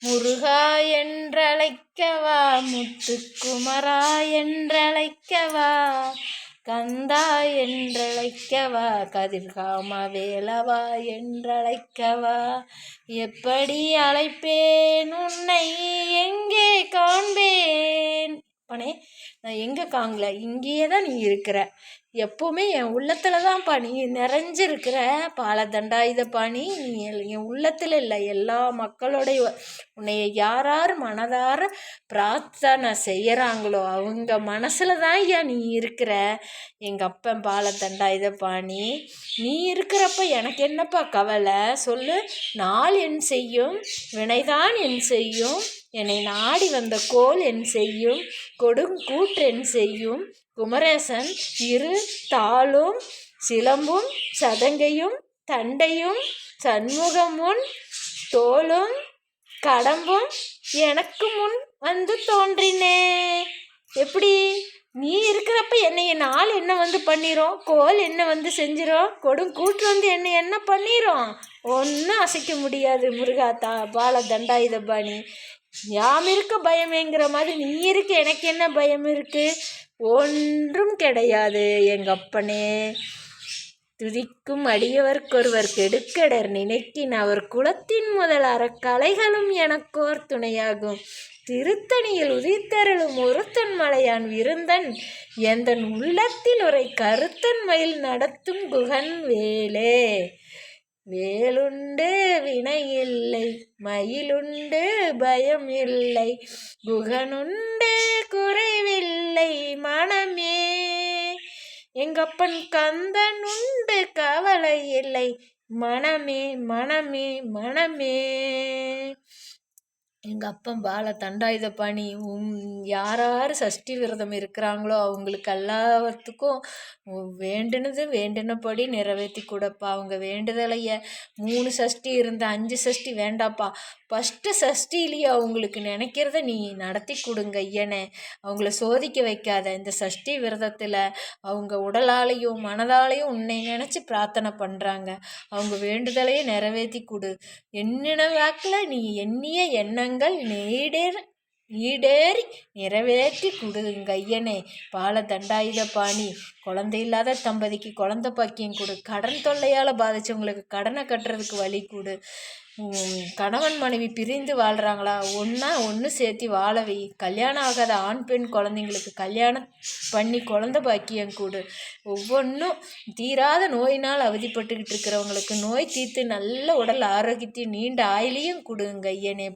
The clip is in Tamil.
முருகா என்றழைக்கவா, முத்துக்குமரா என்றழைக்கவா, கந்தா என்றழைக்கவா, கதிர்காம வேலவா என்றழைக்கவா, எப்படி அழைப்பேன் உன்னை எங்கே காண்பேன்? அப்பனே, நான் எங்கே காணல, இங்கேயே தான் நீ இருக்கிற. எப்போவுமே என் உள்ளத்தில் தான்ப்பா நீ நிறைஞ்சிருக்கிற. பாலதண்டாயுதப்பா நீ என் உள்ளத்தில் இல்லை, எல்லா மக்களோடைய உன்னைய யார் மனதார பிரார்த்தனை செய்கிறாங்களோ அவங்க மனசில் தான் ஐயா நீ இருக்கிற. எங்கள் அப்பன் பாலதண்டாயுதப்பா நீ இருக்கிறப்ப எனக்கு என்னப்பா கவலை சொல்லு. நாள் என் செய்யும், வினைதான் என் செய்யும், என்னை நாடி வந்த கோல் என் செய்யும், கொடுங்கூற்று என் செய்யும். குமரேசன் இரு தாளும் சிலம்பும் சதங்கையும் தண்டையும் சண்முகமுன் தோளும் கடம்பும் எனக்கு முன் வந்து தோன்றினே. எப்படி நீ இருக்கிறப்ப என்னைய நாள் என்ன வந்து பண்ணிரும், கோல் என்ன வந்து செஞ்சிரும், கொடுங்கூற்று வந்து என்னை என்ன பண்ணிரும்? ஒன்றும் அசைக்க முடியாது முருகாத்தா பாலதண்டாயுதபாணி. யாம் இருக்க பயமேங்கிற மாதிரி நீ இருக்க, எனக்கு என்ன பயம் இருக்கு? ஒன்றும் கிடையாது எங்கள் அப்பனே. துதிக்கும் அடியவர்க்கொருவர் கெடுக்கடர் நினைக்கின் அவர் குலத்தின் முதல் அறக்கலைகளும் எனக்கோர் துணையாகும். திருத்தணியில் உதித்தருளும் ஒருத்தன் மலையான் விருந்தன் எந்தன் உள்ளத்தில் உரை கருத்தன் மயில் நடத்தும் குகன் வேலே. வேலுண்டு வினையில்லை, மயிலுண்டு பயம் இல்லை, குகனுண்டு குறைவில்லை மனமே. எங்கப்பன் கந்தன் உண்டு கவலை இல்லை மனமே மனமே மனமே. எங்கள் அப்பன் பாலதண்டாயுதபாணி யார் சஷ்டி விரதம் இருக்கிறாங்களோ அவங்களுக்கு எல்லாத்துக்கும் வேண்டினபடி நிறைவேற்றி கொடுப்பா. அவங்க வேண்டுதலைய 3 சஷ்டி இருந்த 5 சஷ்டி வேண்டாப்பா, ஃபஸ்ட்டு சஷ்டிலேயே அவங்களுக்கு நினைக்கிறத நீ நடத்தி கொடுங்க ஐயனே. அவங்கள சோதிக்க வைக்காத. இந்த சஷ்டி விரதத்தில் அவங்க உடலாலையும் மனதாலையும் உன்னை நினச்சி பிரார்த்தனை பண்ணுறாங்க. அவங்க வேண்டுதலையே நிறைவேற்றி கொடு. எண்ணின வாக்கில் நீ எண்ணிய எண்ணங்கள் ஈடேறி நிறைவேற்றி கொடுங்க ஐயனே. பாலதண்டாயுதபாணி குழந்தை இல்லாத தம்பதிக்கு குழந்தை பாக்கியம் கொடு. கடன் தொல்லையால் பாதித்தவங்களுக்கு கடனை கட்டுறதுக்கு வழி கொடு. கணவன் மனைவி பிரிந்து வாழ்கிறாங்களா, ஒன்று சேர்த்து வாழ வை. கல்யாணம் ஆகாத ஆண் பெண் குழந்தைங்களுக்கு கல்யாணம் பண்ணி குழந்தை பாக்கியம் கொடு. ஒவ்வொன்றும் தீராத நோயினால் அவதிப்பட்டுக்கிட்டு இருக்கிறவங்களுக்கு நோய் தீர்த்து நல்ல உடல் ஆரோக்கியத்தையும் நீண்ட ஆயுளையும் கொடுங்க ஐயனே.